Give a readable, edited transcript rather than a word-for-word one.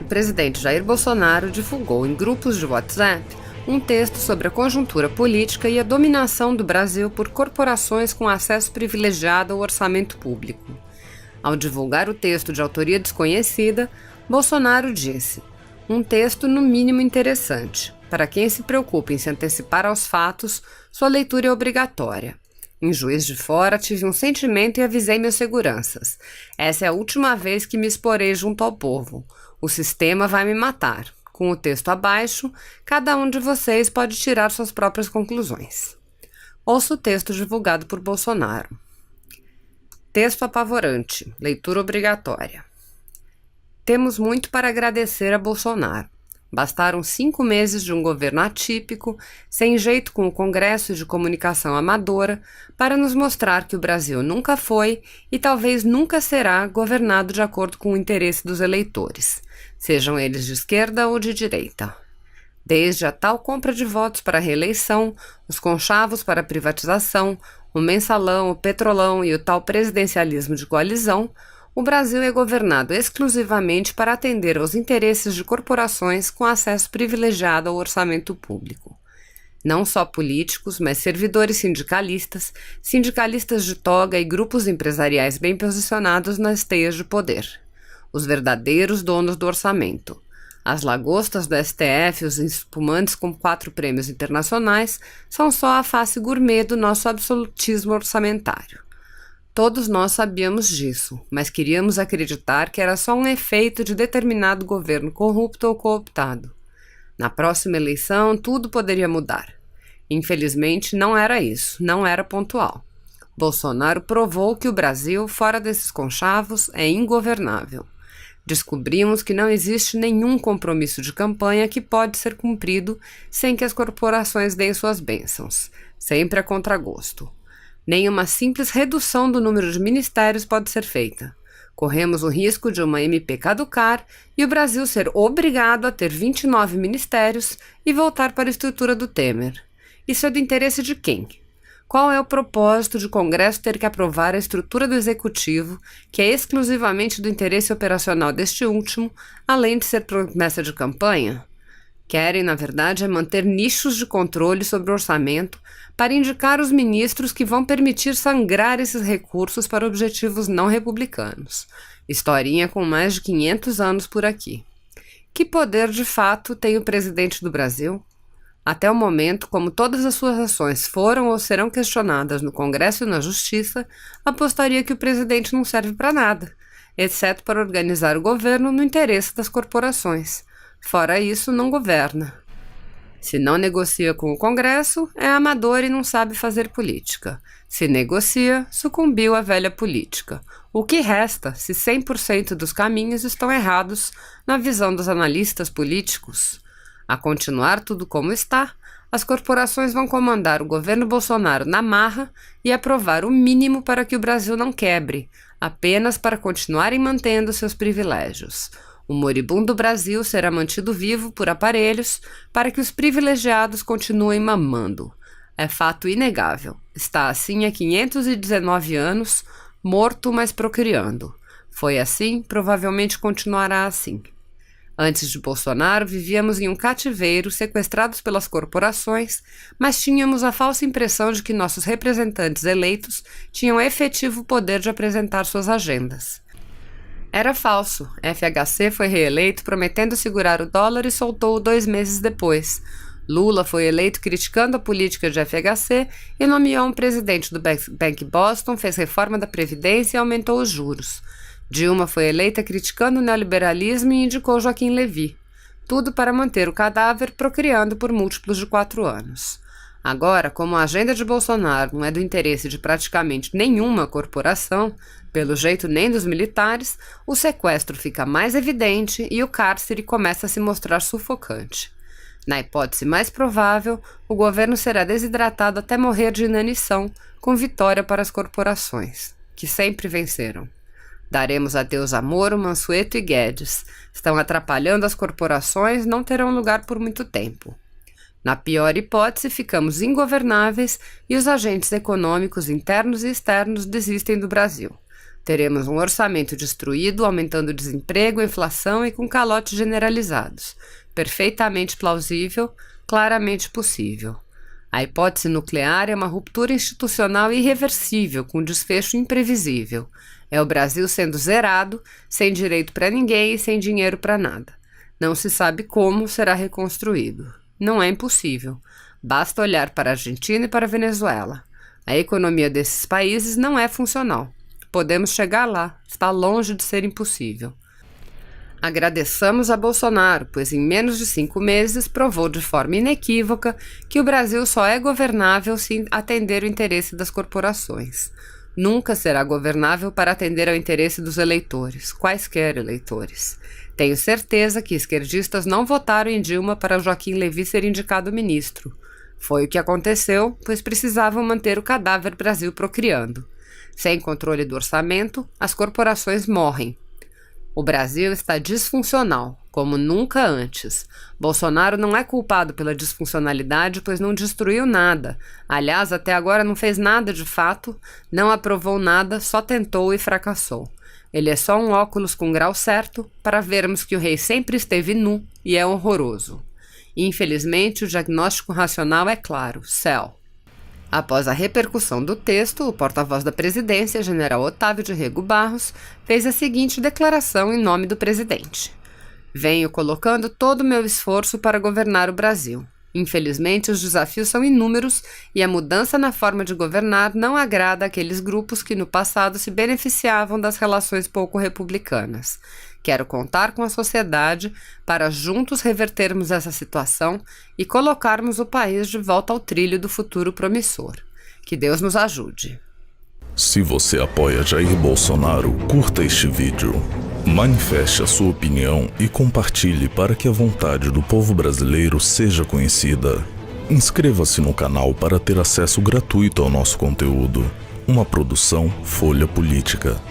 presidente Jair Bolsonaro divulgou em grupos de WhatsApp um texto sobre a conjuntura política e a dominação do Brasil por corporações com acesso privilegiado ao orçamento público. Ao divulgar o texto de autoria desconhecida, Bolsonaro disse: "Um texto no mínimo interessante. Para quem se preocupa em se antecipar aos fatos, sua leitura é obrigatória. Em Juiz de Fora, tive um sentimento e avisei meus seguranças. Essa é a última vez que me exporei junto ao povo. O sistema vai me matar. Com o texto abaixo, cada um de vocês pode tirar suas próprias conclusões." Ouça o texto divulgado por Bolsonaro. Texto apavorante. Leitura obrigatória. Temos muito para agradecer a Bolsonaro. Bastaram 5 meses de um governo atípico, sem jeito com o Congresso e de comunicação amadora, para nos mostrar que o Brasil nunca foi e talvez nunca será governado de acordo com o interesse dos eleitores, sejam eles de esquerda ou de direita. Desde a tal compra de votos para a reeleição, os conchavos para a privatização, o mensalão, o petrolão e o tal presidencialismo de coalizão, o Brasil é governado exclusivamente para atender aos interesses de corporações com acesso privilegiado ao orçamento público. Não só políticos, mas servidores sindicalistas, sindicalistas de toga e grupos empresariais bem posicionados nas teias de poder. Os verdadeiros donos do orçamento. As lagostas do STF, os espumantes com 4 prêmios internacionais, são só a face gourmet do nosso absolutismo orçamentário. Todos nós sabíamos disso, mas queríamos acreditar que era só um efeito de determinado governo corrupto ou cooptado. Na próxima eleição, tudo poderia mudar. Infelizmente, não era isso, não era pontual. Bolsonaro provou que o Brasil, fora desses conchavos, é ingovernável. Descobrimos que não existe nenhum compromisso de campanha que pode ser cumprido sem que as corporações deem suas bênçãos, sempre a contragosto. Nem uma simples redução do número de ministérios pode ser feita. Corremos o risco de uma MP caducar e o Brasil ser obrigado a ter 29 ministérios e voltar para a estrutura do Temer. Isso é do interesse de quem? Qual é o propósito de o Congresso ter que aprovar a estrutura do Executivo, que é exclusivamente do interesse operacional deste último, além de ser promessa de campanha? Querem, na verdade, manter nichos de controle sobre o orçamento para indicar os ministros que vão permitir sangrar esses recursos para objetivos não republicanos. Historinha com mais de 500 anos por aqui. Que poder, de fato, tem o presidente do Brasil? Até o momento, como todas as suas ações foram ou serão questionadas no Congresso e na Justiça, apostaria que o presidente não serve para nada, exceto para organizar o governo no interesse das corporações. Fora isso, não governa. Se não negocia com o Congresso, é amador e não sabe fazer política. Se negocia, sucumbiu à velha política. O que resta se 100% dos caminhos estão errados na visão dos analistas políticos? A continuar tudo como está, as corporações vão comandar o governo Bolsonaro na marra e aprovar o mínimo para que o Brasil não quebre, apenas para continuarem mantendo seus privilégios. O moribundo Brasil será mantido vivo por aparelhos para que os privilegiados continuem mamando. É fato inegável. Está assim há 519 anos, morto, mas procriando. Foi assim, provavelmente continuará assim. Antes de Bolsonaro, vivíamos em um cativeiro, sequestrados pelas corporações, mas tínhamos a falsa impressão de que nossos representantes eleitos tinham efetivo poder de apresentar suas agendas. Era falso. FHC foi reeleito prometendo segurar o dólar e soltou-o 2 meses depois. Lula foi eleito criticando a política de FHC e nomeou um presidente do Bank Boston, fez reforma da Previdência e aumentou os juros. Dilma foi eleita criticando o neoliberalismo e indicou Joaquim Levy. Tudo para manter o cadáver procriando por múltiplos de 4 anos. Agora, como a agenda de Bolsonaro não é do interesse de praticamente nenhuma corporação, pelo jeito nem dos militares, o sequestro fica mais evidente e o cárcere começa a se mostrar sufocante. Na hipótese mais provável, o governo será desidratado até morrer de inanição, com vitória para as corporações, que sempre venceram. Daremos adeus a Moro, Mansueto e Guedes. Estão atrapalhando as corporações, não terão lugar por muito tempo. Na pior hipótese, ficamos ingovernáveis e os agentes econômicos internos e externos desistem do Brasil. Teremos um orçamento destruído, aumentando o desemprego, a inflação e com calotes generalizados. Perfeitamente plausível, claramente possível. A hipótese nuclear é uma ruptura institucional irreversível, com desfecho imprevisível. É o Brasil sendo zerado, sem direito para ninguém e sem dinheiro para nada. Não se sabe como será reconstruído. Não é impossível. Basta olhar para a Argentina e para a Venezuela. A economia desses países não é funcional. Podemos chegar lá, está longe de ser impossível. Agradeçamos a Bolsonaro, pois em menos de 5 meses provou de forma inequívoca que o Brasil só é governável se atender o interesse das corporações. Nunca será governável para atender ao interesse dos eleitores, quaisquer eleitores. Tenho certeza que esquerdistas não votaram em Dilma para Joaquim Levy ser indicado ministro. Foi o que aconteceu, pois precisavam manter o cadáver Brasil procriando. Sem controle do orçamento, as corporações morrem. O Brasil está disfuncional, como nunca antes. Bolsonaro não é culpado pela disfuncionalidade, pois não destruiu nada. Aliás, até agora não fez nada de fato, não aprovou nada, só tentou e fracassou. Ele é só um óculos com grau certo para vermos que o rei sempre esteve nu e é horroroso. Infelizmente, o diagnóstico racional é claro, céu. Após a repercussão do texto, o porta-voz da presidência, general Otávio de Rego Barros, fez a seguinte declaração em nome do presidente. Venho colocando todo o meu esforço para governar o Brasil. Infelizmente, os desafios são inúmeros e a mudança na forma de governar não agrada àqueles grupos que no passado se beneficiavam das relações pouco republicanas. Quero contar com a sociedade para juntos revertermos essa situação e colocarmos o país de volta ao trilho do futuro promissor. Que Deus nos ajude. Se você apoia Jair Bolsonaro, curta este vídeo. Manifeste a sua opinião e compartilhe para que a vontade do povo brasileiro seja conhecida. Inscreva-se no canal para ter acesso gratuito ao nosso conteúdo. Uma produção Folha Política.